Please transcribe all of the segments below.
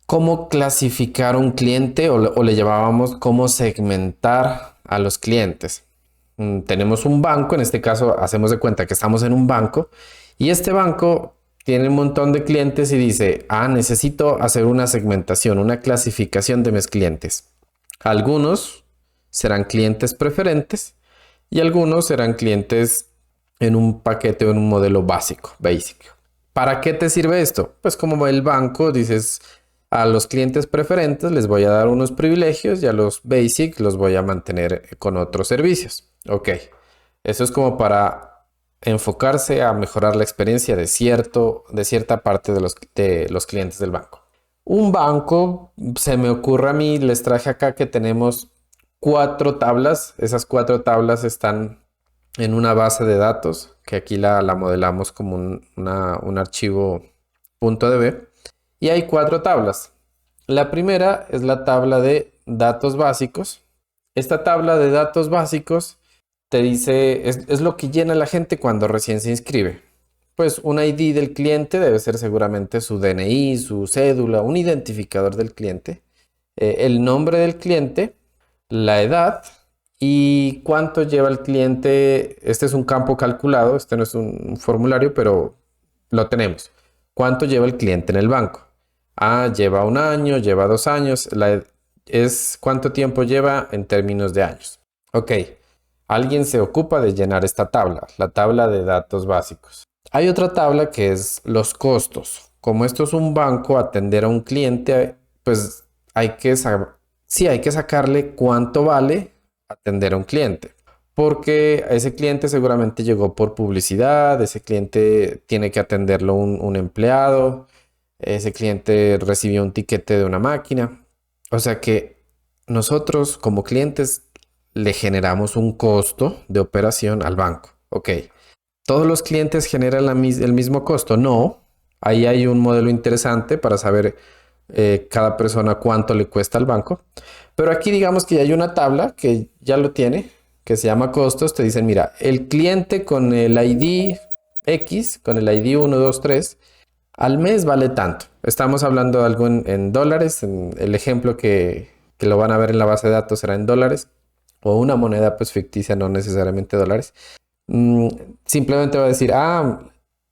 cómo clasificar un cliente o le llamábamos cómo segmentar a los clientes. Tenemos un banco, en este caso hacemos de cuenta que estamos en un banco y este banco tiene un montón de clientes y dice, necesito hacer una segmentación, una clasificación de mis clientes. Algunos serán clientes preferentes y algunos serán clientes en un paquete o en un modelo básico, basic. ¿Para qué te sirve esto? Pues como el banco dices, a los clientes preferentes les voy a dar unos privilegios y a los basic los voy a mantener con otros servicios. Ok, eso es como para enfocarse a mejorar la experiencia de cierta parte de los clientes del banco. Un banco, se me ocurre a mí, les traje acá que tenemos cuatro tablas. Esas cuatro tablas están en una base de datos, que aquí la modelamos como un archivo .db. Y hay cuatro tablas. La primera es la tabla de datos básicos. Esta tabla de datos básicos te dice, es lo que llena la gente cuando recién se inscribe. Pues un ID del cliente debe ser seguramente su DNI, su cédula, un identificador del cliente, el nombre del cliente, la edad y cuánto lleva el cliente. Este es un campo calculado, este no es un formulario, pero lo tenemos. ¿Cuánto lleva el cliente en el banco? Lleva un año, lleva 2 años. Es cuánto tiempo lleva en términos de años. Ok, alguien se ocupa de llenar esta tabla, la tabla de datos básicos. Hay otra tabla que es los costos. Como esto es un banco, atender a un cliente, pues hay que sacarle cuánto vale atender a un cliente. Porque ese cliente seguramente llegó por publicidad, ese cliente tiene que atenderlo un empleado, ese cliente recibió un tiquete de una máquina. O sea que nosotros como clientes le generamos un costo de operación al banco. Ok. ¿Todos los clientes generan el mismo costo? No. Ahí hay un modelo interesante para saber cada persona cuánto le cuesta al banco. Pero aquí digamos que ya hay una tabla que ya lo tiene, que se llama costos. Te dicen, mira, el cliente con el ID X, con el ID 123, al mes vale tanto. Estamos hablando de algo en dólares. El ejemplo que lo van a ver en la base de datos será en dólares o una moneda pues ficticia, no necesariamente dólares. Mm, Simplemente va a decir,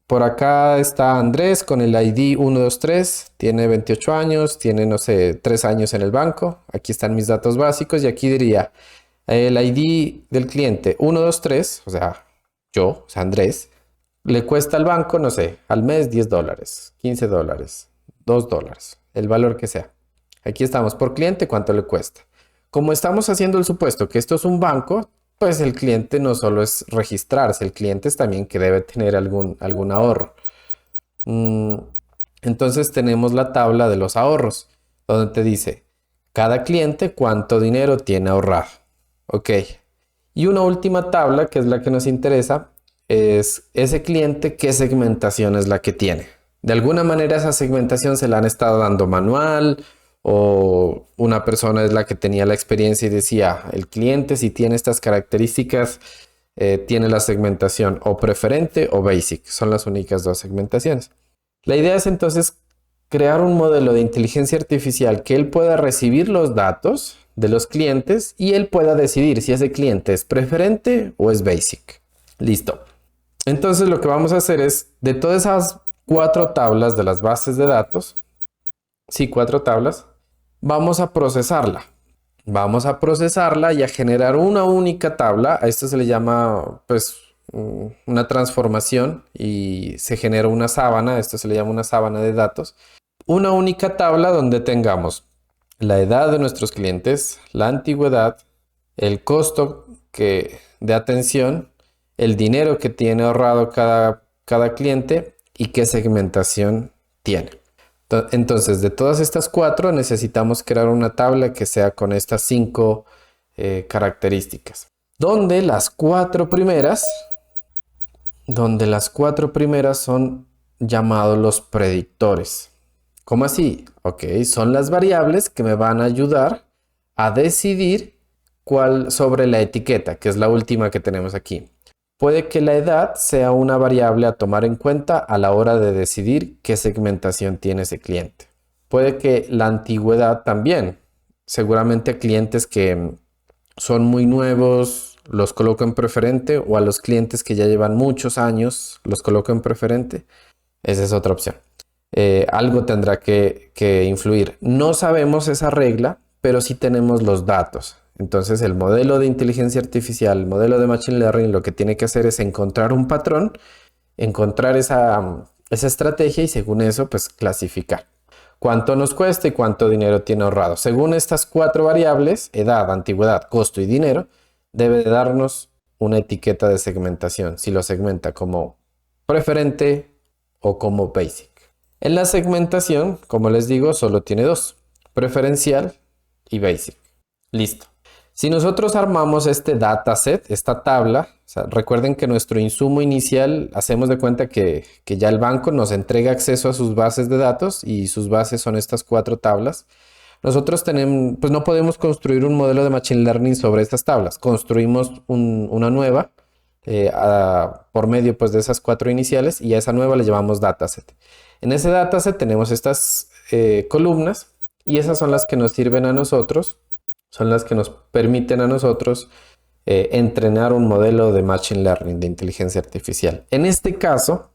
por acá está Andrés con el ID 123, tiene 28 años, tiene, no sé, 3 años en el banco. Aquí están mis datos básicos y aquí diría el ID del cliente 123, o sea, Andrés, le cuesta al banco, no sé, al mes $10, $15, $2, el valor que sea. Aquí estamos por cliente, ¿cuánto le cuesta? Como estamos haciendo el supuesto que esto es un banco, pues el cliente no solo es registrarse, el cliente es también que debe tener algún ahorro. Mm, entonces tenemos la tabla de los ahorros, donde te dice cada cliente cuánto dinero tiene ahorrado. Ok. Y una última tabla, que es la que nos interesa, es ese cliente, qué segmentación es la que tiene. De alguna manera esa segmentación se la han estado dando manual o una persona es la que tenía la experiencia y decía, el cliente si tiene estas características, tiene la segmentación o preferente o basic. Son las únicas dos segmentaciones. La idea es entonces crear un modelo de inteligencia artificial que él pueda recibir los datos de los clientes y él pueda decidir si ese cliente es preferente o es basic. Listo. Entonces lo que vamos a hacer es, de todas esas cuatro tablas de las bases de datos, sí, cuatro tablas, vamos a procesarla. Vamos a procesarla y a generar una única tabla. A esto se le llama, pues, una transformación y se genera una sábana. Esto se le llama una sábana de datos. Una única tabla donde tengamos la edad de nuestros clientes, la antigüedad, el costo de atención, el dinero que tiene ahorrado cada cliente y qué segmentación tiene. Entonces, de todas estas cuatro, necesitamos crear una tabla que sea con estas cinco características. Donde las cuatro primeras son llamados los predictores. ¿Cómo así? Ok, son las variables que me van a ayudar a decidir cuál sobre la etiqueta, que es la última que tenemos aquí. Puede que la edad sea una variable a tomar en cuenta a la hora de decidir qué segmentación tiene ese cliente. Puede que la antigüedad también. Seguramente clientes que son muy nuevos los coloco en preferente, o a los clientes que ya llevan muchos años los coloco en preferente. Esa es otra opción. Algo tendrá que influir. No sabemos esa regla, pero sí tenemos los datos. Entonces el modelo de inteligencia artificial, el modelo de Machine Learning, lo que tiene que hacer es encontrar un patrón, encontrar esa estrategia y según eso, pues clasificar. ¿Cuánto nos cuesta y cuánto dinero tiene ahorrado? Según estas 4 variables, edad, antigüedad, costo y dinero, debe de darnos una etiqueta de segmentación, si lo segmenta como preferente o como basic. En la segmentación, como les digo, solo tiene dos: preferencial y basic. Listo. Si nosotros armamos este dataset, esta tabla, o sea, recuerden que nuestro insumo inicial, hacemos de cuenta que ya el banco nos entrega acceso a sus bases de datos y sus bases son estas 4 tablas. Nosotros tenemos, pues no podemos construir un modelo de Machine Learning sobre estas tablas. Construimos una nueva por medio pues, de esas 4 iniciales y a esa nueva le llamamos dataset. En ese dataset tenemos estas columnas y esas son las que nos sirven a nosotros, son las que nos permiten a nosotros entrenar un modelo de Machine Learning, de inteligencia artificial. En este caso,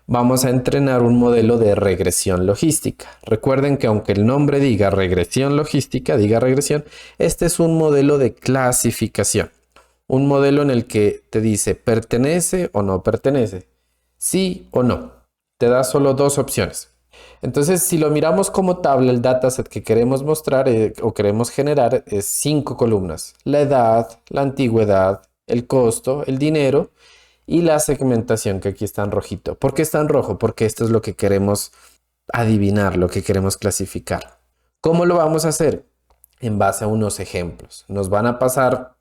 vamos a entrenar un modelo de regresión logística. Recuerden que aunque el nombre diga regresión logística, diga regresión, este es un modelo de clasificación. Un modelo en el que te dice pertenece o no pertenece, sí o no. Te da solo 2 opciones. Entonces, si lo miramos como tabla, el dataset que queremos mostrar o queremos generar es 5 columnas. La edad, la antigüedad, el costo, el dinero y la segmentación, que aquí está en rojito. ¿Por qué está en rojo? Porque esto es lo que queremos adivinar, lo que queremos clasificar. ¿Cómo lo vamos a hacer? En base a unos ejemplos. Nos van a pasar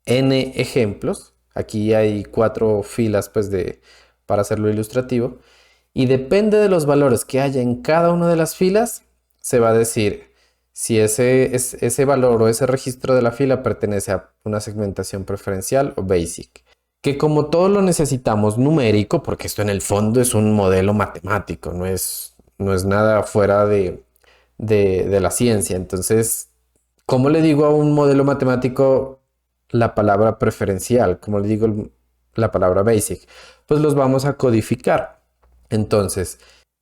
N ejemplos. Aquí hay 4 filas pues, para hacerlo ilustrativo. Y depende de los valores que haya en cada una de las filas, se va a decir si ese valor o ese registro de la fila pertenece a una segmentación preferencial o basic. Que como todo lo necesitamos numérico, porque esto en el fondo es un modelo matemático, no es nada fuera de la ciencia. Entonces, ¿cómo le digo a un modelo matemático la palabra preferencial? ¿Cómo le digo la palabra basic? Pues los vamos a codificar. Entonces,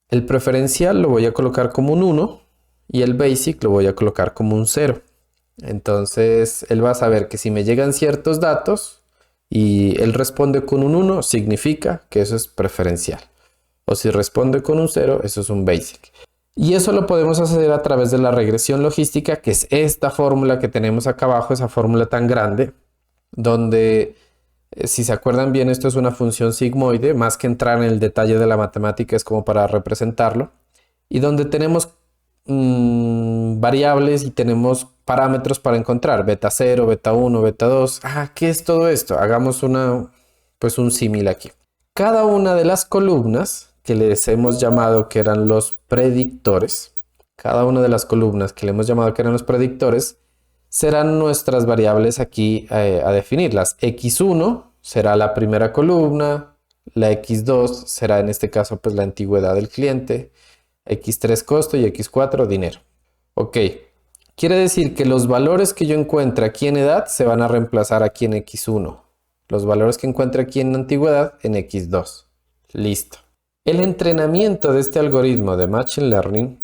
el preferencial lo voy a colocar como un 1 y el basic lo voy a colocar como un 0. Entonces, él va a saber que si me llegan ciertos datos y él responde con un 1, significa que eso es preferencial. O si responde con un 0, eso es un basic. Y eso lo podemos hacer a través de la regresión logística, que es esta fórmula que tenemos acá abajo, esa fórmula tan grande, donde si se acuerdan bien, esto es una función sigmoide, más que entrar en el detalle de la matemática, es como para representarlo, y donde tenemos variables y tenemos parámetros para encontrar, beta 0, beta 1, beta 2. ¿Qué es todo esto? Hagamos un símil aquí. Cada una de las columnas que les hemos llamado que eran los predictores, cada una de las columnas que le hemos llamado que eran los predictores, serán nuestras variables aquí a definir. Las x1 será la primera columna, la x2 será en este caso pues la antigüedad del cliente, x3 costo y x4 dinero. Ok, quiere decir que los valores que yo encuentre aquí en edad se van a reemplazar aquí en x1. Los valores que encuentre aquí en antigüedad en x2. Listo. El entrenamiento de este algoritmo de Machine Learning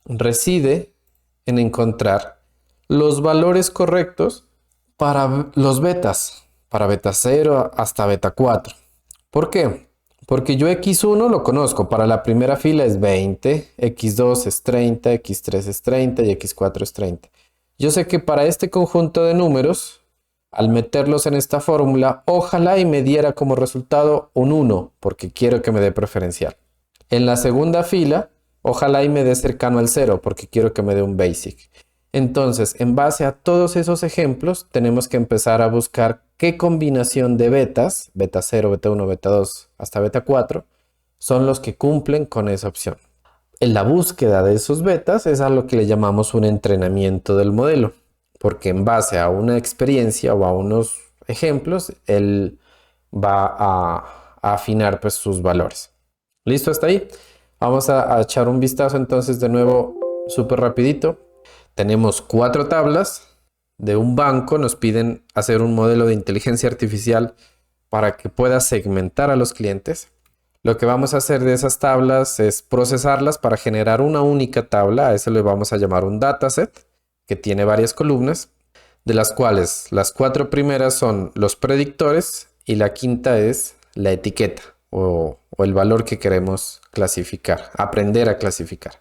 reside en encontrar los valores correctos para los betas, para beta 0 hasta beta 4. ¿Por qué? Porque yo x1 lo conozco, para la primera fila es 20, x2 es 30, x3 es 30 y x4 es 30. Yo sé que para este conjunto de números, al meterlos en esta fórmula, ojalá y me diera como resultado un 1, porque quiero que me dé preferencial. En la segunda fila, ojalá y me dé cercano al 0, porque quiero que me dé un basic. Entonces, en base a todos esos ejemplos, tenemos que empezar a buscar qué combinación de betas, beta 0, beta 1, beta 2, hasta beta 4, son los que cumplen con esa opción. En la búsqueda de esos betas es a lo que le llamamos un entrenamiento del modelo, porque en base a una experiencia o a unos ejemplos, él va a afinar pues, sus valores. ¿Listo hasta ahí? Vamos a echar un vistazo entonces de nuevo súper rapidito. Tenemos 4 tablas de un banco. Nos piden hacer un modelo de inteligencia artificial para que pueda segmentar a los clientes. Lo que vamos a hacer de esas tablas es procesarlas para generar una única tabla. A eso le vamos a llamar un dataset, que tiene varias columnas, de las cuales las 4 primeras son los predictores y la quinta es la etiqueta o el valor que queremos clasificar, aprender a clasificar.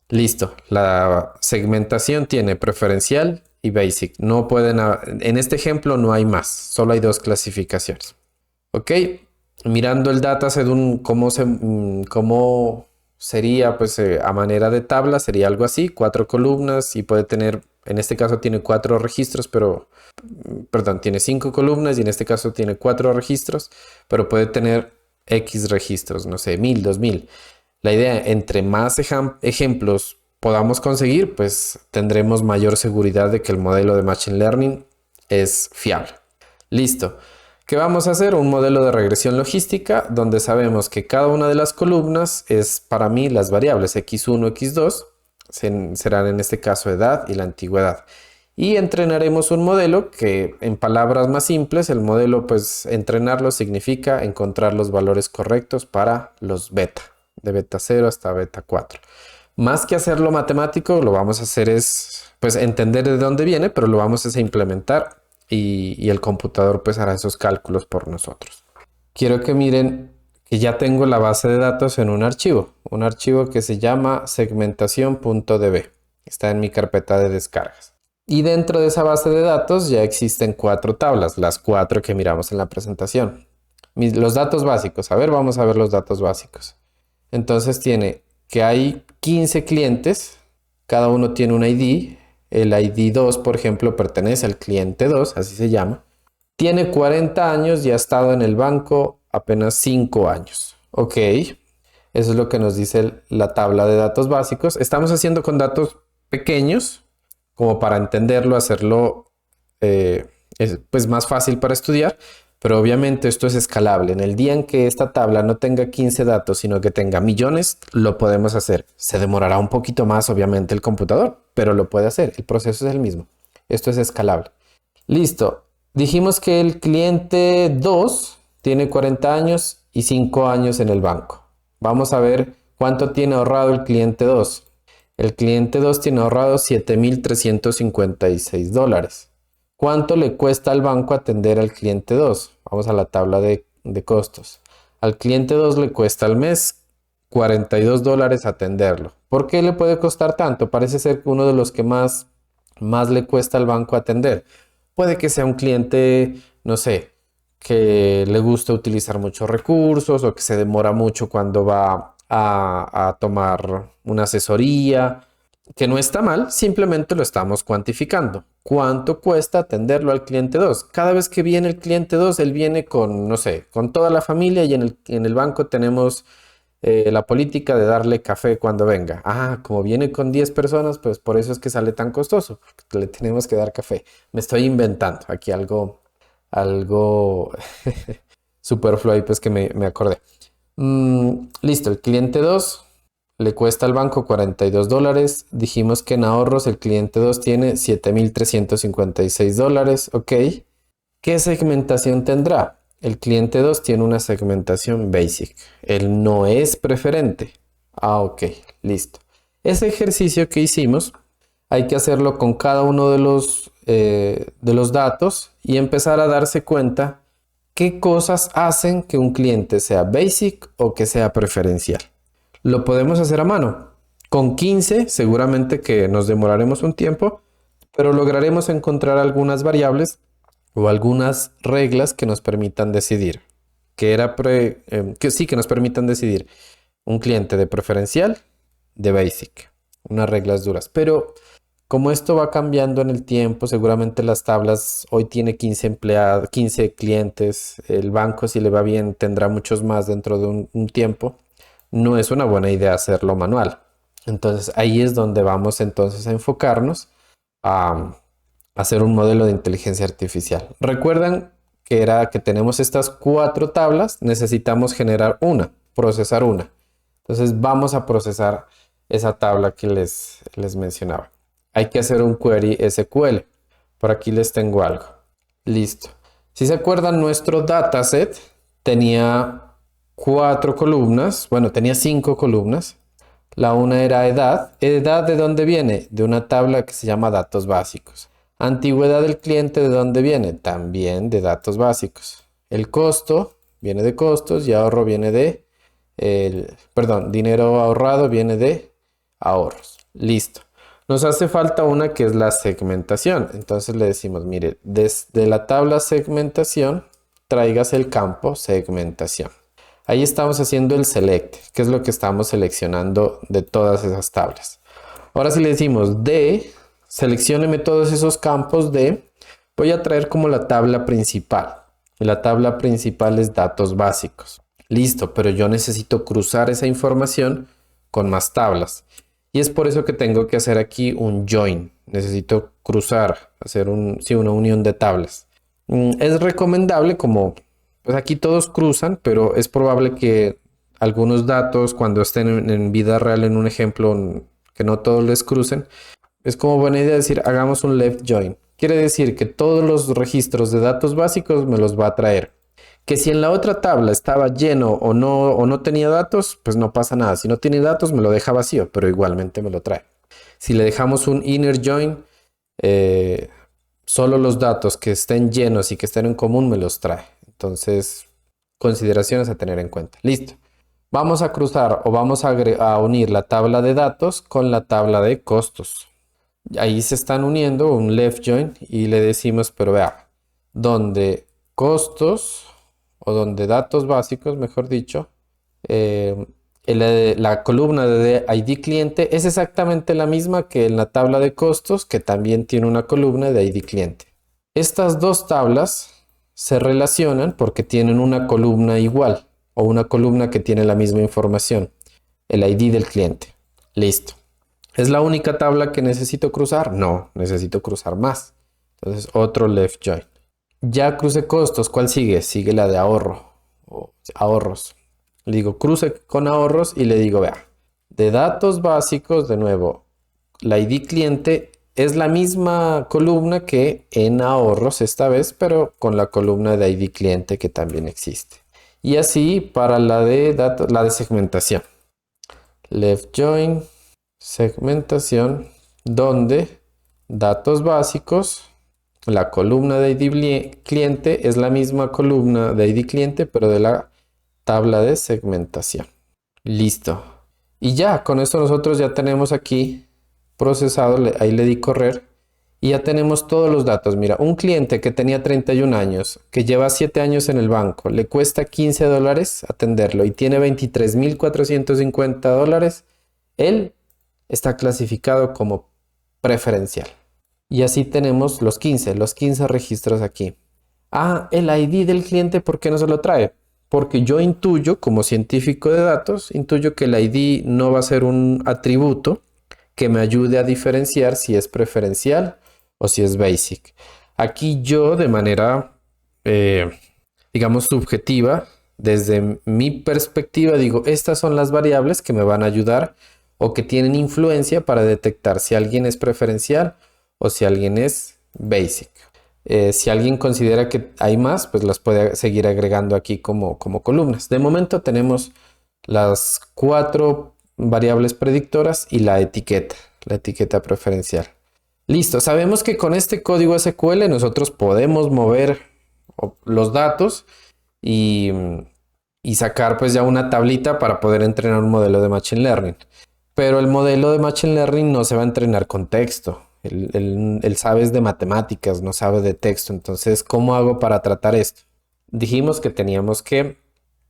Listo, la segmentación tiene preferencial y basic. No pueden, en este ejemplo no hay más, solo hay 2 clasificaciones. Ok, mirando el dataset, cómo sería, pues a manera de tabla, sería algo así, 4 columnas y puede tener, en este caso tiene 4 registros, perdón, tiene 5 columnas y en este caso tiene 4 registros, pero puede tener X registros, no sé, 1000, 2000. La idea, entre más ejemplos podamos conseguir, pues tendremos mayor seguridad de que el modelo de Machine Learning es fiable. Listo. ¿Qué vamos a hacer? Un modelo de regresión logística donde sabemos que cada una de las columnas es para mí las variables x1, x2, serán en este caso edad y la antigüedad. Y entrenaremos un modelo que, en palabras más simples, el modelo, pues entrenarlo significa encontrar los valores correctos para los beta, de beta 0 hasta beta 4. Más que hacerlo matemático, lo vamos a hacer es, pues, entender de dónde viene, pero lo vamos a implementar y el computador pues hará esos cálculos por nosotros. Quiero que miren que ya tengo la base de datos en un archivo que se llama segmentación.db. Está en mi carpeta de descargas. Y dentro de esa base de datos ya existen 4 tablas, las 4 que miramos en la presentación. Los datos básicos, a ver, vamos a ver los datos básicos. Entonces tiene que hay 15 clientes, cada uno tiene un ID. El ID 2, por ejemplo, pertenece al cliente 2, así se llama. Tiene 40 años y ha estado en el banco apenas 5 años. Ok, eso es lo que nos dice la tabla de datos básicos. Estamos haciendo con datos pequeños, como para entenderlo, hacerlo pues más fácil para estudiar. Pero obviamente esto es escalable. En el día en que esta tabla no tenga 15 datos, sino que tenga millones, lo podemos hacer. Se demorará un poquito más, obviamente, el computador, pero lo puede hacer. El proceso es el mismo. Esto es escalable. Listo. Dijimos que el cliente 2 tiene 40 años y 5 años en el banco. Vamos a ver cuánto tiene ahorrado el cliente 2. El cliente 2 tiene ahorrado $7,356. ¿Cuánto le cuesta al banco atender al cliente 2? Vamos a la tabla de costos. Al cliente 2 le cuesta al mes $42 atenderlo. ¿Por qué le puede costar tanto? Parece ser uno de los que más le cuesta al banco atender. Puede que sea un cliente, no sé, que le gusta utilizar muchos recursos o que se demora mucho cuando va a tomar una asesoría, que no está mal, simplemente lo estamos cuantificando. ¿Cuánto cuesta atenderlo al cliente 2? Cada vez que viene el cliente 2, él viene con, no sé, con toda la familia y en el banco tenemos la política de darle café cuando venga. Ah, como viene con 10 personas, pues por eso es que sale tan costoso, porque le tenemos que dar café. Me estoy inventando aquí algo superfluo ahí, pues que me acordé. Listo, el cliente 2 le cuesta al banco $42. Dijimos que en ahorros el cliente 2 tiene $7,356. Ok. ¿Qué segmentación tendrá? El cliente 2 tiene una segmentación basic. Él no es preferente. Ah, ok. Listo. Ese ejercicio que hicimos hay que hacerlo con cada uno de los datos y empezar a darse cuenta qué cosas hacen que un cliente sea basic o que sea preferencial. Lo podemos hacer a mano. Con 15 seguramente que nos demoraremos un tiempo, pero lograremos encontrar algunas variables o algunas reglas que nos permitan decidir. Que nos permitan decidir un cliente de preferencial, de basic. Unas reglas duras. Pero como esto va cambiando en el tiempo, seguramente las tablas hoy tiene 15 empleados, 15 clientes. El banco, si le va bien, tendrá muchos más dentro de un tiempo. No es una buena idea hacerlo manual. Entonces ahí es donde vamos entonces a enfocarnos a hacer un modelo de inteligencia artificial. Recuerdan que tenemos estas 4 tablas, necesitamos generar procesar una. Entonces vamos a procesar esa tabla que les mencionaba. Hay que hacer un query SQL. Por aquí les tengo algo. Listo. Si se acuerdan, nuestro dataset tenía 4 columnas. Bueno, tenía 5 columnas. La una era edad. ¿Edad de dónde viene? De una tabla que se llama datos básicos. Antigüedad del cliente, ¿de dónde viene? También de datos básicos. El costo viene de costos y ahorro viene de... dinero ahorrado viene de ahorros. Listo. Nos hace falta una que es la segmentación. Entonces le decimos, mire, desde la tabla segmentación, traigas el campo segmentación. Ahí estamos haciendo el select, que es lo que estamos seleccionando de todas esas tablas. Ahora si le decimos seleccióneme todos esos campos voy a traer como la tabla principal. Y la tabla principal es datos básicos. Listo, pero yo necesito cruzar esa información con más tablas. Y es por eso que tengo que hacer aquí un join. Necesito cruzar, hacer una unión de tablas. Es recomendable como, pues aquí todos cruzan, pero es probable que algunos datos cuando estén en vida real en un ejemplo, que no todos les crucen. Es como buena idea decir, hagamos un left join. Quiere decir que todos los registros de datos básicos me los va a traer. Que si en la otra tabla estaba lleno o no tenía datos, pues no pasa nada. Si no tiene datos, me lo deja vacío, pero igualmente me lo trae. Si le dejamos un inner join, solo los datos que estén llenos y que estén en común me los trae. Entonces, consideraciones a tener en cuenta. Listo. Vamos a cruzar o vamos a unir la tabla de datos con la tabla de costos. Ahí se están uniendo un left join y le decimos, pero vea, donde costos o donde datos básicos, mejor dicho, la columna de ID cliente es exactamente la misma que en la tabla de costos, que también tiene una columna de ID cliente. Estas dos tablas se relacionan porque tienen una columna igual o una columna que tiene la misma información, el ID del cliente. Listo. ¿Es la única tabla que necesito cruzar? No, necesito cruzar más. Entonces, otro left join. Ya crucé costos. ¿Cuál sigue? Sigue la de ahorro o ahorros. Le digo cruce con ahorros y le digo, vea, de datos básicos, de nuevo, la ID cliente es la misma columna que en ahorros esta vez, pero con la columna de ID cliente que también existe. Y así para la de segmentación. Left join. Segmentación donde datos básicos, la columna de ID cliente es la misma columna de ID cliente, pero de la tabla de segmentación. Listo. Y ya, con esto nosotros ya tenemos aquí procesado, ahí le di correr y ya tenemos todos los datos. Mira, un cliente que tenía 31 años, que lleva 7 años en el banco, le cuesta $15 atenderlo y tiene $23,450, él está clasificado como preferencial. Y así tenemos los 15 registros aquí. Ah, el ID del cliente, ¿por qué no se lo trae? Porque yo intuyo, como científico de datos, intuyo que el ID no va a ser un atributo que me ayude a diferenciar si es preferencial o si es basic. Aquí yo, de manera, digamos, subjetiva, desde mi perspectiva, digo, estas son las variables que me van a ayudar o que tienen influencia para detectar si alguien es preferencial o si alguien es basic. Si alguien considera que hay más, pues las puede seguir agregando aquí como columnas. De momento tenemos las 4 variables predictoras y la etiqueta preferencial. Listo, sabemos que con este código SQL nosotros podemos mover los datos y sacar pues ya una tablita para poder entrenar un modelo de Machine Learning. Pero el modelo de Machine Learning no se va a entrenar con texto. Él sabe de matemáticas, no sabe de texto. Entonces, ¿cómo hago para tratar esto? Dijimos que teníamos que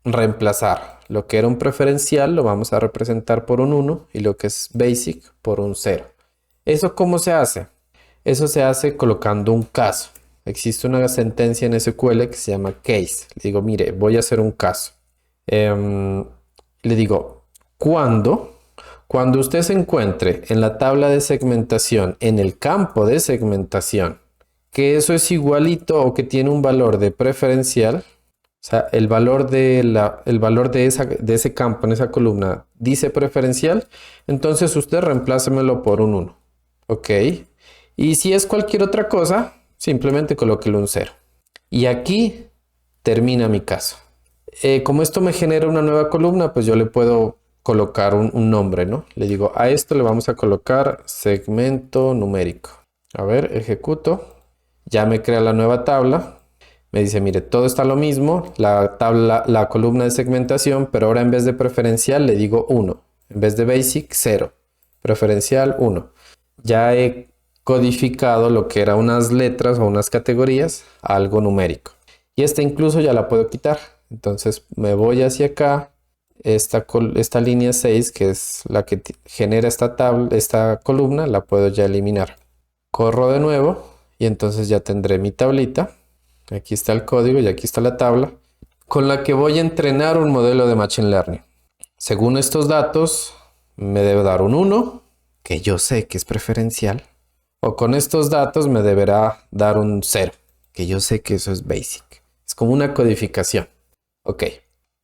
reemplazar lo que era un preferencial, lo vamos a representar por un 1 y lo que es basic por un 0. ¿Eso cómo se hace? Eso se hace colocando un caso. Existe una sentencia en SQL que se llama case. Le digo, mire, voy a hacer un caso. Le digo, cuando usted se encuentre en la tabla de segmentación, en el campo de segmentación, que eso es igualito o que tiene un valor de preferencial, O sea, el valor de ese campo en esa columna dice preferencial, entonces usted reemplácemelo por un 1. Ok. Y si es cualquier otra cosa, simplemente colóquelo un 0. Y aquí termina mi caso. Como esto me genera una nueva columna, pues yo le puedo colocar un nombre, ¿no? Le digo, a esto le vamos a colocar segmento numérico. A ver, ejecuto. Ya me crea la nueva tabla. Me dice, mire, todo está lo mismo, la tabla, la columna de segmentación, pero ahora en vez de preferencial le digo 1. En vez de basic, 0. Preferencial, 1. Ya he codificado lo que era unas letras o unas categorías a algo numérico. Y esta incluso ya la puedo quitar. Entonces me voy hacia acá. Esta línea 6, que es la que genera esta columna, la puedo ya eliminar. Corro de nuevo y entonces ya tendré mi tablita. Aquí está el código y aquí está la tabla con la que voy a entrenar un modelo de Machine Learning. Según estos datos, me debe dar un 1, que yo sé que es preferencial. O con estos datos me deberá dar un 0, que yo sé que eso es basic. Es como una codificación. Ok,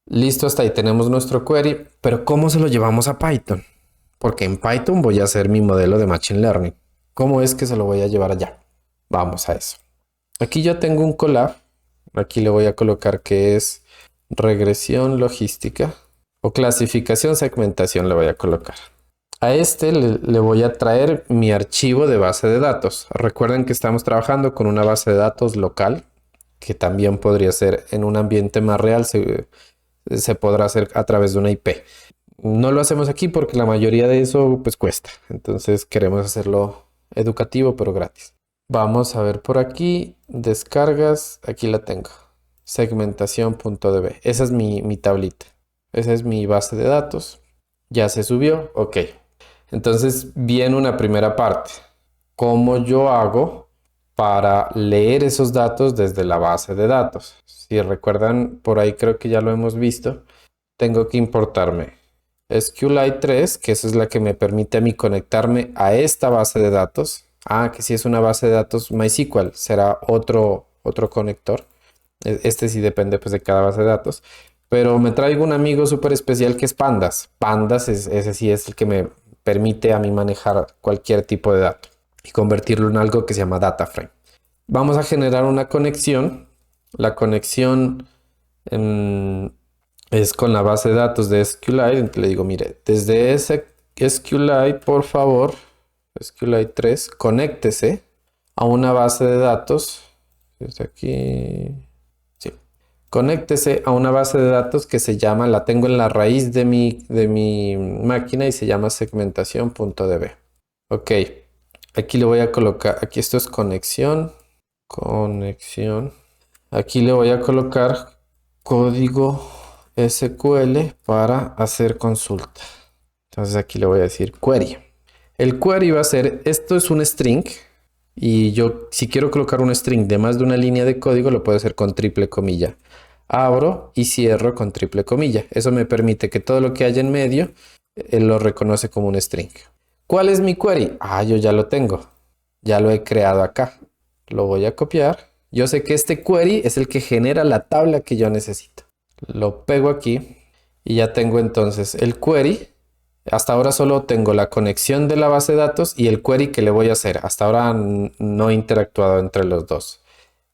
listo, hasta ahí tenemos nuestro query, pero ¿cómo se lo llevamos a Python? Porque en Python voy a hacer mi modelo de Machine Learning. ¿Cómo es que se lo voy a llevar allá? Vamos a eso. Aquí yo tengo un collab. Aquí le voy a colocar que es regresión logística o clasificación segmentación le voy a colocar. A este le voy a traer mi archivo de base de datos. Recuerden que estamos trabajando con una base de datos local, que también podría ser en un ambiente más real, se podrá hacer a través de una IP. No lo hacemos aquí porque la mayoría de eso pues cuesta. Entonces queremos hacerlo educativo pero gratis. Vamos a ver por aquí, descargas, aquí la tengo, segmentación.db. Esa es mi tablita, esa es mi base de datos. Ya se subió, ok. Entonces viene una primera parte. ¿Cómo yo hago para leer esos datos desde la base de datos? Si recuerdan, por ahí creo que ya lo hemos visto. Tengo que importarme SQLite 3, que esa es la que me permite a mí conectarme a esta base de datos. Ah, que si es una base de datos MySQL, será otro conector. Este sí depende pues de cada base de datos. Pero me traigo un amigo súper especial que es Pandas. Pandas, ese sí es el que me permite a mí manejar cualquier tipo de dato y convertirlo en algo que se llama data frame. Vamos a generar una conexión. La conexión es con la base de datos de SQLite. Le digo, mire, desde ese SQLite, por favor, SQLite 3, conéctese a una base de datos. Desde aquí. Sí. Conéctese a una base de datos que se llama, la tengo en la raíz de mi máquina y se llama segmentación.db. Ok. Aquí le voy a colocar, aquí esto es conexión. Conexión. Aquí le voy a colocar código SQL para hacer consulta. Entonces aquí le voy a decir query. El query va a ser, esto es un string y yo si quiero colocar un string de más de una línea de código lo puedo hacer con triple comilla. Abro y cierro con triple comilla. Eso me permite que todo lo que haya en medio él lo reconoce como un string. ¿Cuál es mi query? Ah, yo ya lo tengo. Ya lo he creado acá. Lo voy a copiar. Yo sé que este query es el que genera la tabla que yo necesito. Lo pego aquí y ya tengo entonces el query. Hasta ahora solo tengo la conexión de la base de datos y el query que le voy a hacer. Hasta ahora no he interactuado entre los dos.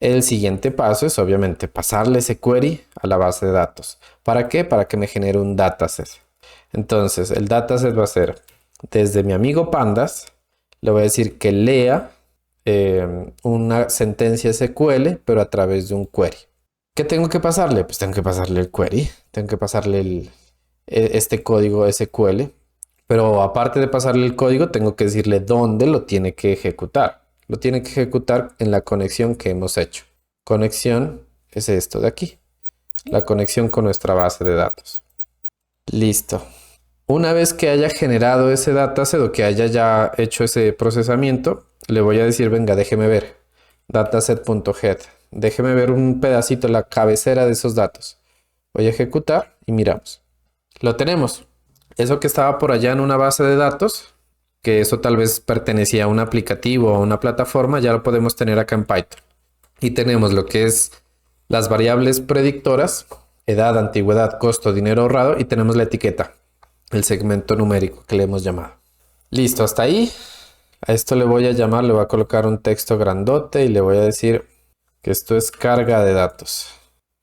El siguiente paso es obviamente pasarle ese query a la base de datos. ¿Para qué? Para que me genere un dataset. Entonces el dataset va a ser desde mi amigo Pandas. Le voy a decir que lea una sentencia SQL, pero a través de un query. ¿Qué tengo que pasarle? Pues tengo que pasarle el query, tengo que pasarle este código SQL, pero aparte de pasarle el código, tengo que decirle dónde lo tiene que ejecutar. Lo tiene que ejecutar en la conexión que hemos hecho. Conexión es esto de aquí, la conexión con nuestra base de datos. Listo. Una vez que haya generado ese dataset o que haya ya hecho ese procesamiento, le voy a decir, venga, déjeme ver, dataset.head, déjeme ver un pedacito, la cabecera de esos datos. Voy a ejecutar y miramos. Lo tenemos. Eso que estaba por allá en una base de datos, que eso tal vez pertenecía a un aplicativo o a una plataforma, ya lo podemos tener acá en Python. Y tenemos lo que es las variables predictoras, edad, antigüedad, costo, dinero ahorrado y tenemos la etiqueta, el segmento numérico que le hemos llamado. Listo, hasta ahí. A esto le voy a llamar, le voy a colocar un texto grandote y le voy a decir que esto es carga de datos.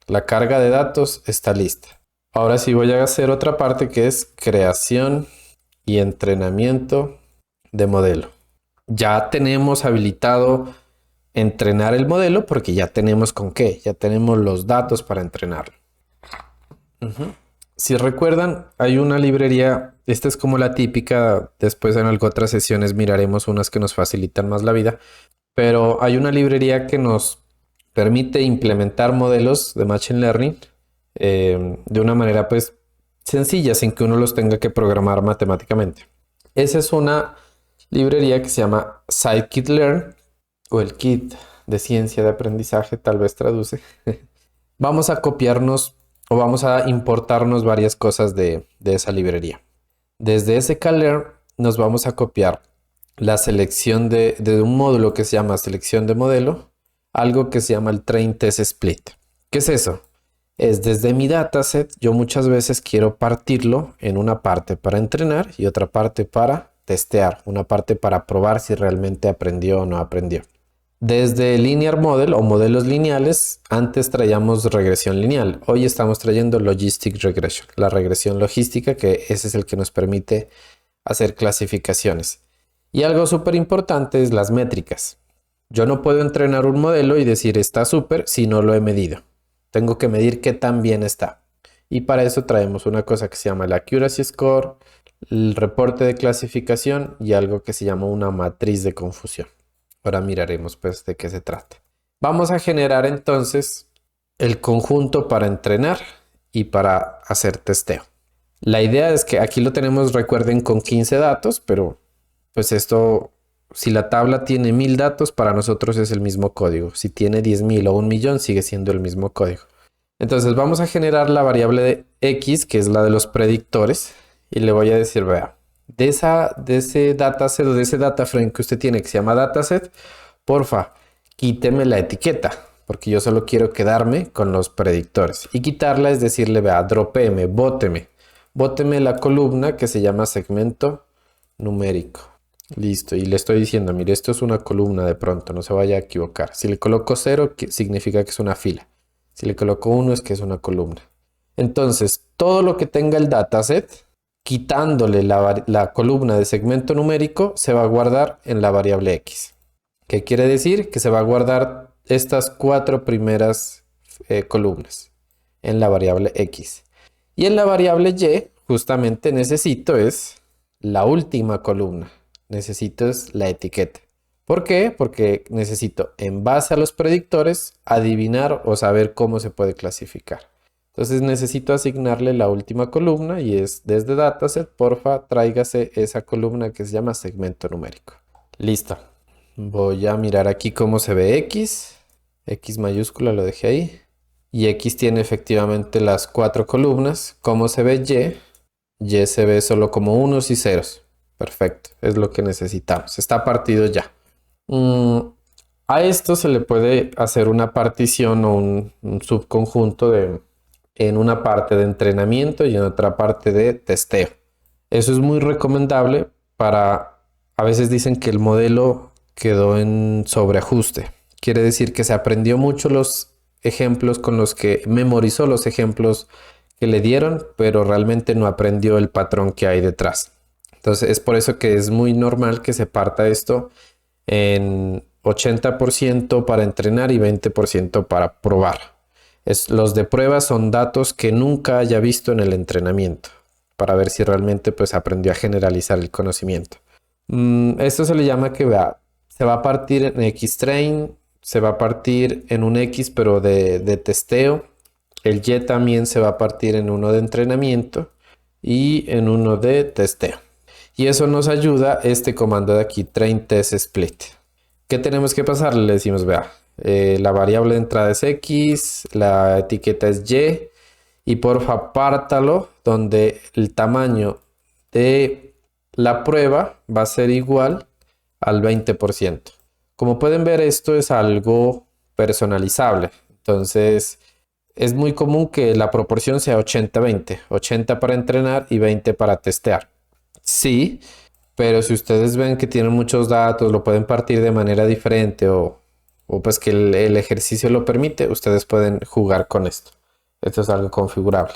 La carga de datos está lista. Ahora sí voy a hacer otra parte que es creación y entrenamiento de modelo. Ya tenemos habilitado entrenar el modelo porque ya tenemos con qué, ya tenemos los datos para entrenarlo. Si recuerdan, hay una librería, esta es como la típica, después en otras sesiones miraremos unas que nos facilitan más la vida, pero hay una librería que nos permite implementar modelos de Machine Learning de una manera pues sencilla, sin que uno los tenga que programar matemáticamente. Esa es una librería que se llama Scikit-Learn o el kit de ciencia de aprendizaje, tal vez traduce. Vamos a copiarnos o vamos a importarnos varias cosas de esa librería. Desde scikit-learn nos vamos a copiar la selección de un módulo que se llama selección de modelo, algo que se llama el train test split. ¿Qué es eso? Es desde mi dataset, yo muchas veces quiero partirlo en una parte para entrenar y otra parte para testear, una parte para probar si realmente aprendió o no aprendió. Desde Linear Model o modelos lineales, antes traíamos regresión lineal. Hoy estamos trayendo Logistic Regression, la regresión logística, que ese es el que nos permite hacer clasificaciones. Y algo súper importante es las métricas. Yo no puedo entrenar un modelo y decir está súper si no lo he medido. Tengo que medir qué tan bien está. Y para eso traemos una cosa que se llama el Accuracy Score, el reporte de clasificación y algo que se llama una matriz de confusión. Ahora miraremos pues de qué se trata. Vamos a generar entonces el conjunto para entrenar y para hacer testeo. La idea es que aquí lo tenemos, recuerden, con 15 datos, pero pues esto, si la tabla tiene 1000 datos, para nosotros es el mismo código. Si tiene 10.000 o 1.000.000, sigue siendo el mismo código. Entonces vamos a generar la variable de X, que es la de los predictores, y le voy a decir, vea, de ese dataset o de ese data frame que usted tiene que se llama dataset, porfa, quíteme la etiqueta, porque yo solo quiero quedarme con los predictores. Y quitarla es decirle, vea, dropéeme, bóteme la columna que se llama segmento numérico. Listo, y le estoy diciendo, mire, esto es una columna de pronto, no se vaya a equivocar. Si le coloco 0, significa que es una fila. Si le coloco 1, es que es una columna. Entonces, todo lo que tenga el dataset, quitándole la columna de segmento numérico, se va a guardar en la variable X. ¿Qué quiere decir? Que se va a guardar estas 4 primeras columnas en la variable X. Y en la variable Y, justamente necesito es la última columna. Necesito es la etiqueta. ¿Por qué? Porque necesito, en base a los predictores, adivinar o saber cómo se puede clasificar. Entonces necesito asignarle la última columna y es desde dataset, porfa, tráigase esa columna que se llama segmento numérico. Listo. Voy a mirar aquí cómo se ve X. X mayúscula lo dejé ahí. Y X tiene efectivamente las 4 columnas. ¿Cómo se ve Y? Y se ve solo como unos y ceros. Perfecto, es lo que necesitamos. Está partido ya. A esto se le puede hacer una partición o un subconjunto en una parte de entrenamiento y en otra parte de testeo. Eso es muy recomendable para, a veces dicen que el modelo quedó en sobreajuste. Quiere decir que se aprendió mucho los ejemplos con los que memorizó los ejemplos que le dieron, pero realmente no aprendió el patrón que hay detrás. Entonces es por eso que es muy normal que se parta esto en 80% para entrenar y 20% para probar. Los de prueba son datos que nunca haya visto en el entrenamiento para ver si realmente pues aprendió a generalizar el conocimiento. Esto se le llama que se va a partir en X-train, se va a partir en un X pero de testeo. El Y también se va a partir en uno de entrenamiento y en uno de testeo. Y eso nos ayuda este comando de aquí, train test split. ¿Qué tenemos que pasar? Le decimos, vea, la variable de entrada es X, la etiqueta es y porfa pártalo donde el tamaño de la prueba va a ser igual al 20%. Como pueden ver, esto es algo personalizable. Entonces, es muy común que la proporción sea 80-20, 80 para entrenar y 20 para testear. Sí, pero si ustedes ven que tienen muchos datos, lo pueden partir de manera diferente o pues que el ejercicio lo permite, ustedes pueden jugar con esto. Esto es algo configurable.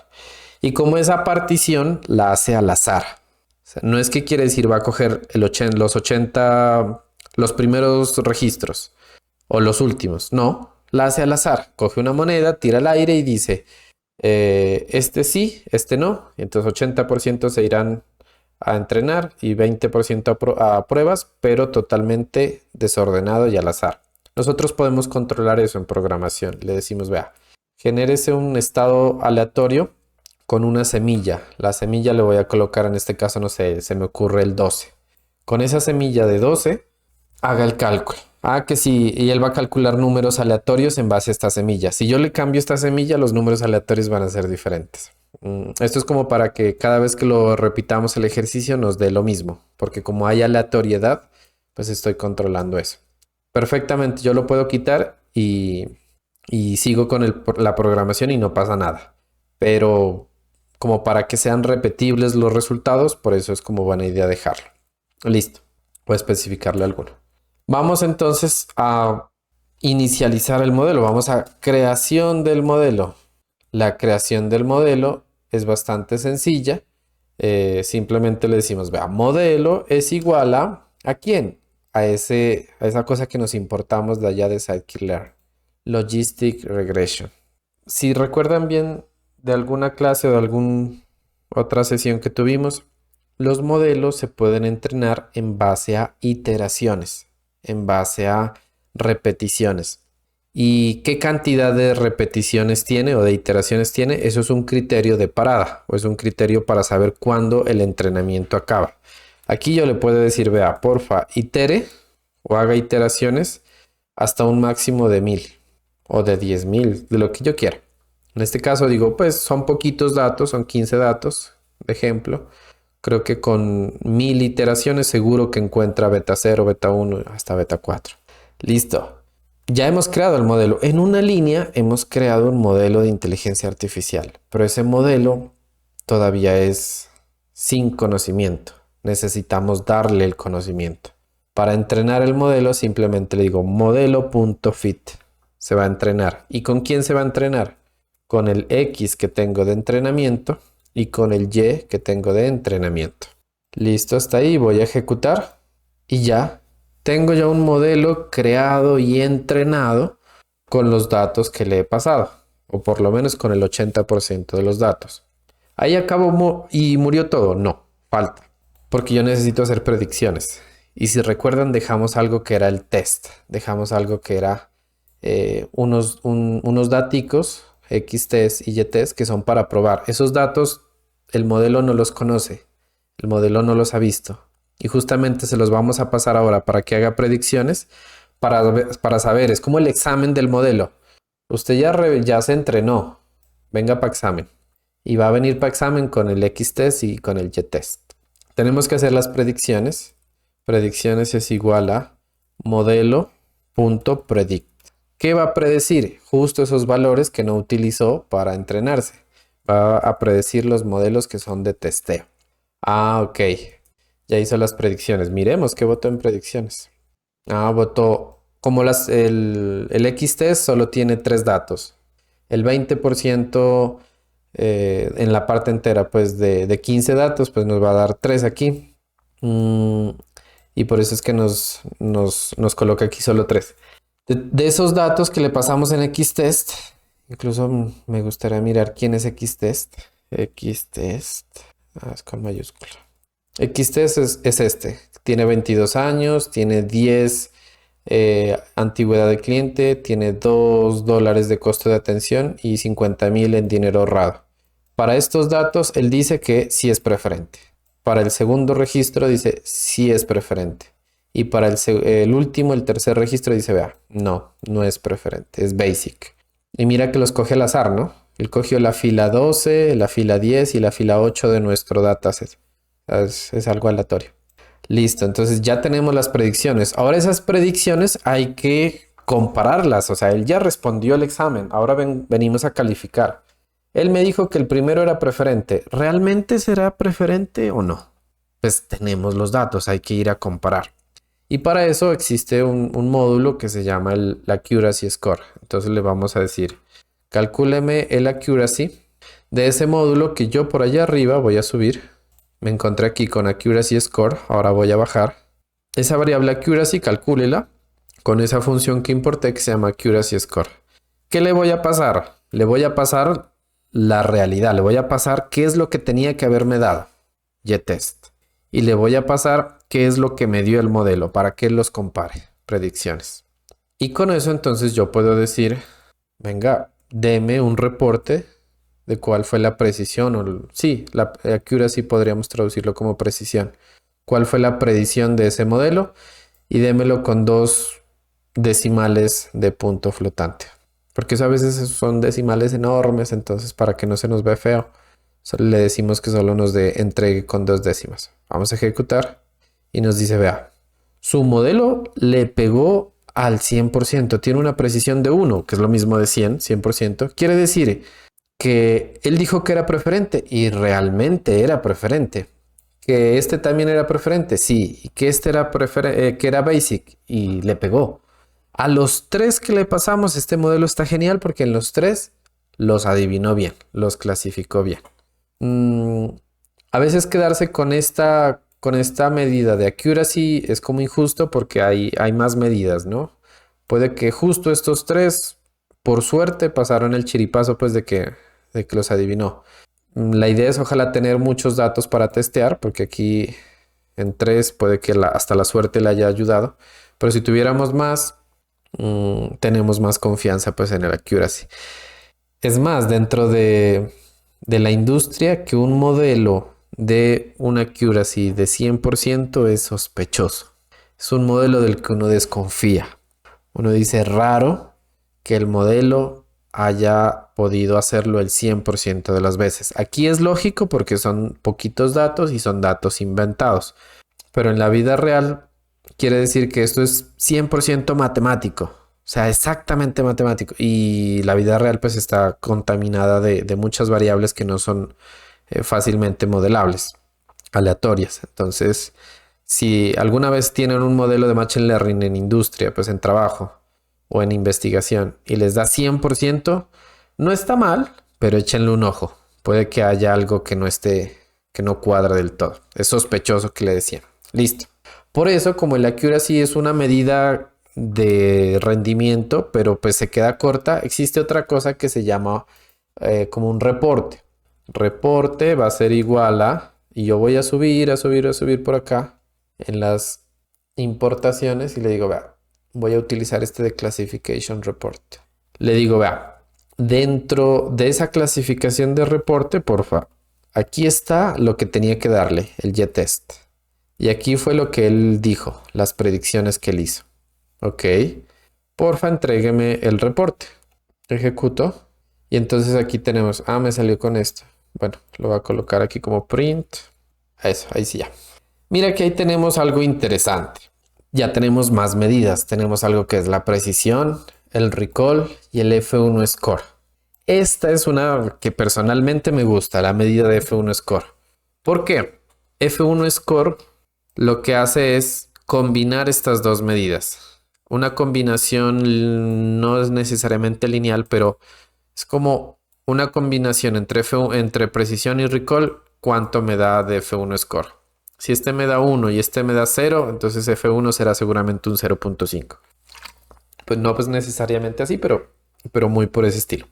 Y como esa partición la hace al azar. O sea, no es que quiere decir va a coger los 80, los primeros registros o los últimos. No, la hace al azar. Coge una moneda, tira al aire y dice, este sí, este no. Y entonces 80% se irán a entrenar y 20% a pruebas, pero totalmente desordenado y al azar. Nosotros podemos controlar eso en programación. Le decimos, vea, genérese un estado aleatorio con una semilla. La semilla le voy a colocar, en este caso, no sé, se me ocurre el 12. Con esa semilla de 12, haga el cálculo. Ah, que sí, y él va a calcular números aleatorios en base a esta semilla. Si yo le cambio esta semilla, los números aleatorios van a ser diferentes. Esto es como para que cada vez que lo repitamos el ejercicio nos dé lo mismo, porque como hay aleatoriedad, pues estoy controlando eso. Perfectamente, yo lo puedo quitar y sigo con la programación y no pasa nada. Pero como para que sean repetibles los resultados, por eso es como buena idea dejarlo. Listo, voy a especificarle alguno. Vamos entonces a inicializar el modelo. Vamos a creación del modelo. La creación del modelo es bastante sencilla. Simplemente le decimos, vea, modelo es igual ¿a quién? A esa cosa que nos importamos de allá de Scikit-Learn. Logistic Regression. Si recuerdan bien de alguna clase o de alguna otra sesión que tuvimos, los modelos se pueden entrenar en base a iteraciones, en base a repeticiones. ¿Y qué cantidad de repeticiones tiene o de iteraciones tiene? Eso es un criterio de parada o es un criterio para saber cuándo el entrenamiento acaba. Aquí yo le puedo decir, vea, porfa, itere o haga iteraciones hasta un máximo de 1000 o de 10.000, de lo que yo quiera. En este caso digo, pues son poquitos datos, son 15 datos, de ejemplo. Creo que con 1000 iteraciones seguro que encuentra beta 0, beta 1 hasta beta 4. Listo. Ya hemos creado el modelo. En una línea hemos creado un modelo de inteligencia artificial, pero ese modelo todavía es sin conocimiento. Necesitamos darle el conocimiento. Para entrenar el modelo simplemente le digo modelo.fit. Se va a entrenar. ¿Y con quién se va a entrenar? Con el X que tengo de entrenamiento y con el Y que tengo de entrenamiento. Listo, hasta ahí voy a ejecutar y ya tengo ya un modelo creado y entrenado con los datos que le he pasado, o por lo menos con el 80% de los datos. Ahí acabó y murió todo. No, falta, porque yo necesito hacer predicciones. Y si recuerdan, dejamos algo que era el test, dejamos algo que era unos daticos, X-test y Y-test, que son para probar. Esos datos el modelo no los conoce, el modelo no los ha visto. Y justamente se los vamos a pasar ahora para que haga predicciones para saber. Es como el examen del modelo. Usted ya se entrenó. Venga para examen. Y va a venir para examen con el X-test y con el Y-test. Tenemos que hacer las predicciones. Predicciones es igual a modelo.predict. ¿Qué va a predecir? Justo esos valores que no utilizó para entrenarse. Va a predecir los modelos que son de testeo. Ah, ok. Ya hizo las predicciones. Miremos qué votó en predicciones. Ah, votó. Como el X-test solo tiene 3 datos. El 20% en la parte entera, pues de 15 datos, pues nos va a dar 3 aquí. Y por eso es que nos coloca aquí solo 3. De esos datos que le pasamos en X-test, incluso me gustaría mirar quién es X-test. X-test. Es con mayúscula. X-test es este. Tiene 22 años, tiene 10 antigüedad de cliente, tiene $2 de costo de atención y 50,000 en dinero ahorrado. Para estos datos, él dice que sí es preferente. Para el segundo registro dice sí es preferente. Y para el último, el tercer registro dice, vea, no es preferente, es basic. Y mira que los coge al azar, ¿no? Él cogió la fila 12, la fila 10 y la fila 8 de nuestro dataset. Es algo aleatorio. Listo, entonces ya tenemos las predicciones. Ahora esas predicciones hay que compararlas. O sea, él ya respondió el examen. Ahora venimos a calificar. Él me dijo que el primero era preferente. ¿Realmente será preferente o no? Pues tenemos los datos, hay que ir a comparar. Y para eso existe un módulo que se llama el Accuracy Score. Entonces le vamos a decir, calcúleme el accuracy de ese módulo que yo por allá arriba voy a subir. Me encontré aquí con Accuracy Score, ahora voy a bajar. Esa variable accuracy, calcúlela con esa función que importé que se llama Accuracy Score. ¿Qué le voy a pasar? Le voy a pasar la realidad, le voy a pasar qué es lo que tenía que haberme dado, YTest. Y le voy a pasar qué es lo que me dio el modelo para que los compare, predicciones. Y con eso entonces yo puedo decir, venga, deme un reporte de cuál fue la precisión, sí, la accuracy podríamos traducirlo como precisión. ¿Cuál fue la predicción de ese modelo? Y démelo con 2 decimales de punto flotante. Porque eso a veces son decimales enormes, entonces para que no se nos vea feo, le decimos que solo nos entregue con 2 décimas. Vamos a ejecutar y nos dice, vea, su modelo le pegó al 100%, tiene una precisión de 1, que es lo mismo de 100%. Quiere decir que él dijo que era preferente y realmente era preferente. Que este también era preferente, sí, y que este era que era basic y le pegó. A los 3 que le pasamos, este modelo está genial porque en los 3 los adivinó bien, los clasificó bien. A veces quedarse con esta medida de accuracy es como injusto porque hay más medidas, ¿no? Puede que justo estos 3, por suerte, pasaron el chiripazo pues de que los adivinó. La idea es ojalá tener muchos datos para testear, porque aquí en 3 puede que hasta la suerte le haya ayudado. Pero si tuviéramos más, tenemos más confianza pues en el accuracy. Es más, dentro de la industria, que un modelo de una accuracy de 100% es sospechoso. Es un modelo del que uno desconfía. Uno dice raro que el modelo haya podido hacerlo el 100% de las veces. Aquí es lógico porque son poquitos datos y son datos inventados. Pero en la vida real quiere decir que esto es 100% matemático. O sea, exactamente matemático. Y la vida real pues está contaminada de muchas variables que no son fácilmente modelables, aleatorias. Entonces, si alguna vez tienen un modelo de Machine Learning en industria, pues en trabajo o en investigación y les da 100%, no está mal, pero échenle un ojo. Puede que haya algo que no cuadra del todo. Es sospechoso que le decían. Listo. Por eso, como el accuracy es una medida de rendimiento, pero pues se queda corta, existe otra cosa que se llama como un reporte. Reporte va a ser igual a, y yo voy a subir por acá en las importaciones y le digo, vea, voy a utilizar este de Classification Report. Le digo, vea, dentro de esa clasificación de reporte, porfa, aquí está lo que tenía que darle, el YTest. Y aquí fue lo que él dijo, las predicciones que él hizo. Ok, porfa, entrégueme el reporte. Ejecuto. Y entonces aquí tenemos, me salió con esto. Bueno, lo voy a colocar aquí como print. Eso, ahí sí ya. Mira que ahí tenemos algo interesante. Ya tenemos más medidas. Tenemos algo que es la precisión, el recall y el F1 score. Esta es una que personalmente me gusta, la medida de F1 score. ¿Por qué? F1 score lo que hace es combinar estas dos medidas. Una combinación no es necesariamente lineal, pero es como una combinación entre precisión y recall. ¿Cuánto me da de F1 score? Si este me da 1 y este me da 0, entonces F1 será seguramente un 0.5. Pues no pues necesariamente así, pero muy por ese estilo.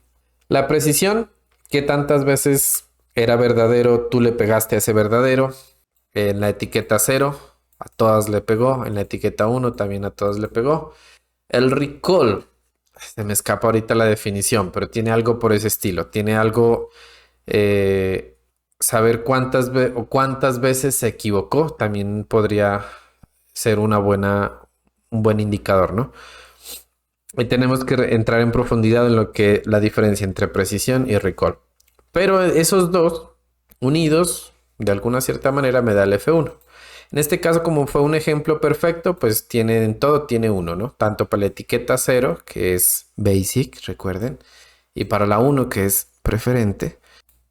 La precisión, ¿qué tantas veces era verdadero? Tú le pegaste a ese verdadero. En la etiqueta 0, a todas le pegó. En la etiqueta 1 también a todas le pegó. El recall, se me escapa ahorita la definición, pero tiene algo por ese estilo. Tiene algo, saber cuántas veces se equivocó, también podría ser un buen indicador, ¿no? Y tenemos que entrar en profundidad en lo que la diferencia entre precisión y recall. Pero esos dos unidos, de alguna cierta manera, me da el F1. En este caso, como fue un ejemplo perfecto, pues tiene en todo, tiene uno, ¿no? Tanto para la etiqueta 0, que es basic, recuerden, y para la uno, que es preferente,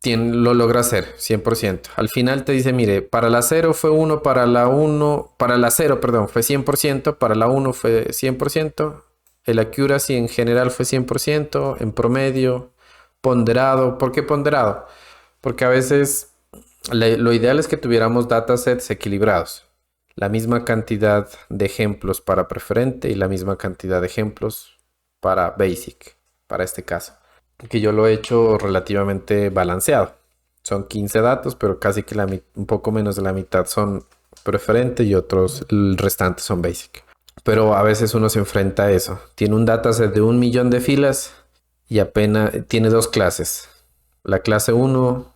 lo logra hacer 100%. Al final te dice, mire, para la 0 fue uno, para la 0, perdón, fue 100%, para la uno fue 100%, el accuracy en general fue 100%, en promedio, ponderado. ¿Por qué ponderado? Porque a veces lo ideal es que tuviéramos datasets equilibrados. La misma cantidad de ejemplos para preferente y la misma cantidad de ejemplos para basic, para este caso. Que yo lo he hecho relativamente balanceado. Son 15 datos, pero casi que un poco menos de la mitad son preferente y el restante son basic. Pero a veces uno se enfrenta a eso. Tiene un dataset de 1 millón de filas y apenas tiene dos clases. La clase 1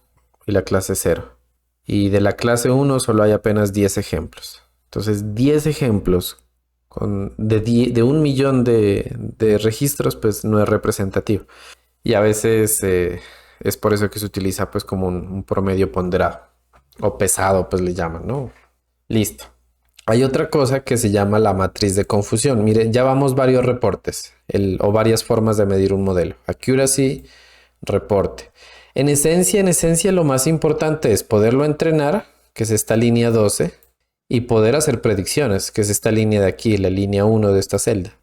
y la clase 0. Y de la clase 1 solo hay apenas 10 ejemplos. Entonces 10 ejemplos de 1 millón de registros pues no es representativo. Y a veces es por eso que se utiliza pues como un promedio ponderado o pesado pues le llaman, ¿no? Listo. Hay otra cosa que se llama la matriz de confusión. Miren, ya vamos varios reportes o varias formas de medir un modelo. Accuracy, reporte. En esencia, lo más importante es poderlo entrenar, que es esta línea 12, y poder hacer predicciones, que es esta línea de aquí, la línea 1 de esta celda.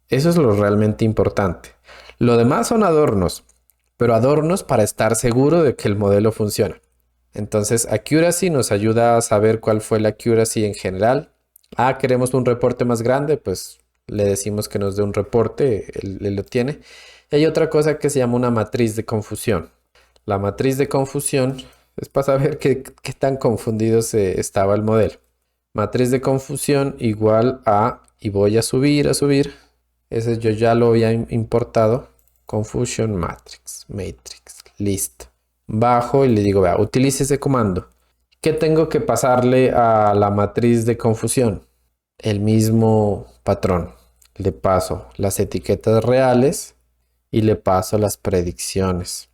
Eso es lo realmente importante. Lo demás son adornos, pero adornos para estar seguro de que el modelo funciona. Entonces, accuracy nos ayuda a saber cuál fue la accuracy en general. Queremos un reporte más grande, pues le decimos que nos dé un reporte, él lo tiene. Y hay otra cosa que se llama una matriz de confusión. La matriz de confusión es para saber qué tan confundido estaba el modelo. Matriz de confusión igual a, y voy a subir. Ese yo ya lo había importado. Confusion matrix, listo. Bajo y le digo, vea, utilice ese comando. ¿Qué tengo que pasarle a la matriz de confusión? El mismo patrón. Le paso las etiquetas reales y le paso las predicciones.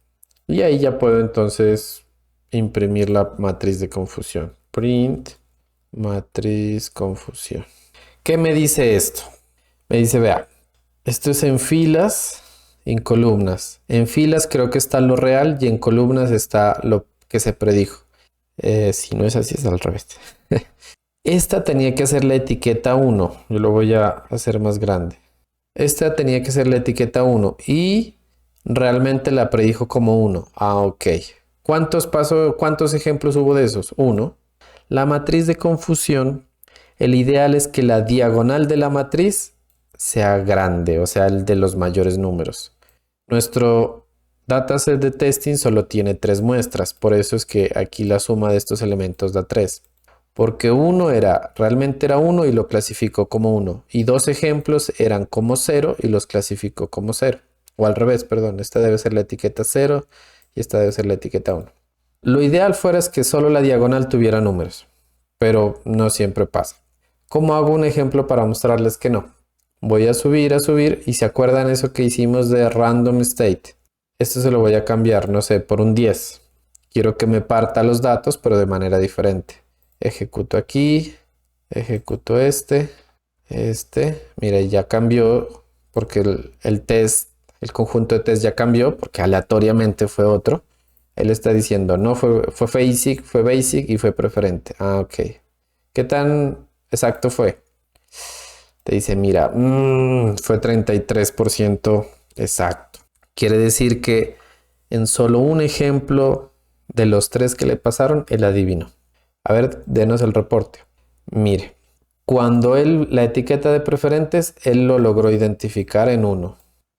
Y ahí ya puedo entonces imprimir la matriz de confusión. Print matriz confusión. ¿Qué me dice esto? Me dice, vea, esto es en filas, en columnas. En filas creo que está lo real y en columnas está lo que se predijo. Si no es así, es al revés. Esta tenía que ser la etiqueta 1. Yo lo voy a hacer más grande. Esta tenía que ser la etiqueta 1 y realmente la predijo como 1. Ok. ¿Cuántos ejemplos hubo de esos? 1. La matriz de confusión, el ideal es que la diagonal de la matriz sea grande, o sea, el de los mayores números. Nuestro dataset de testing solo tiene 3 muestras, por eso es que aquí la suma de estos elementos da 3. Porque realmente era 1 y lo clasificó como 1. Y 2 ejemplos eran como 0 y los clasificó como 0. O al revés, perdón, esta debe ser la etiqueta 0 y esta debe ser la etiqueta 1. Lo ideal fuera es que solo la diagonal tuviera números, pero no siempre pasa. ¿Cómo hago un ejemplo para mostrarles que no? Voy a subir y se acuerdan eso que hicimos de random state. Esto se lo voy a cambiar, no sé, por un 10. Quiero que me parta los datos, pero de manera diferente. Ejecuto aquí, ejecuto este. Mira, ya cambió porque el conjunto de test ya cambió porque aleatoriamente fue otro. Él está diciendo, no, fue basic y fue preferente. Ok. ¿Qué tan exacto fue? Te dice, mira, fue 33% exacto. Quiere decir que en solo un ejemplo de los 3 que le pasaron, él adivinó. A ver, denos el reporte. Mire, cuando la etiqueta de preferentes, él lo logró identificar en 1,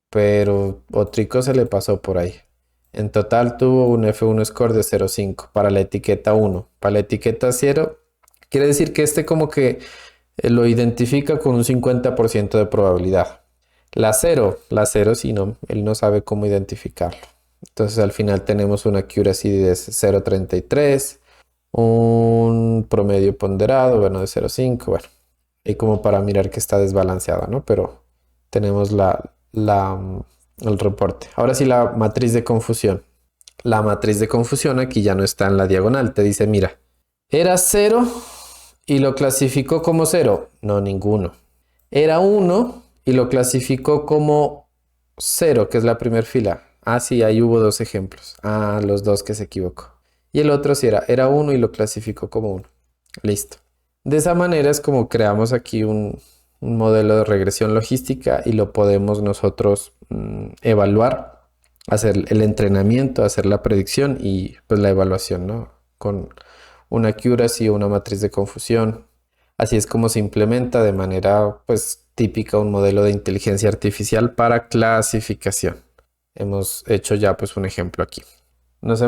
pero Otrico se le pasó por ahí. En total tuvo un F1 score de 0.5 para la etiqueta 1. Para la etiqueta 0, quiere decir que como que lo identifica con un 50% de probabilidad. La 0 sí, no, él no sabe cómo identificarlo. Entonces al final tenemos una accuracy de 0.33, un promedio ponderado, bueno, de 0.5, bueno, y como para mirar que está desbalanceado, ¿no? Pero tenemos el reporte. Ahora sí, la matriz de confusión. La matriz de confusión aquí ya no está en la diagonal. Te dice, mira, era 0 y lo clasificó como 0. No, ninguno. Era 1 y lo clasificó como 0, que es la primera fila. Ah, sí, ahí hubo dos ejemplos. Ah, los dos que se equivocó. Y el otro sí era 1 y lo clasificó como 1. Listo. De esa manera es como creamos aquí un modelo de regresión logística y lo podemos nosotros evaluar, hacer el entrenamiento, hacer la predicción y pues la evaluación, ¿no? Con una accuracy o una matriz de confusión. Así es como se implementa de manera pues típica un modelo de inteligencia artificial para clasificación. Hemos hecho ya pues un ejemplo aquí. No sé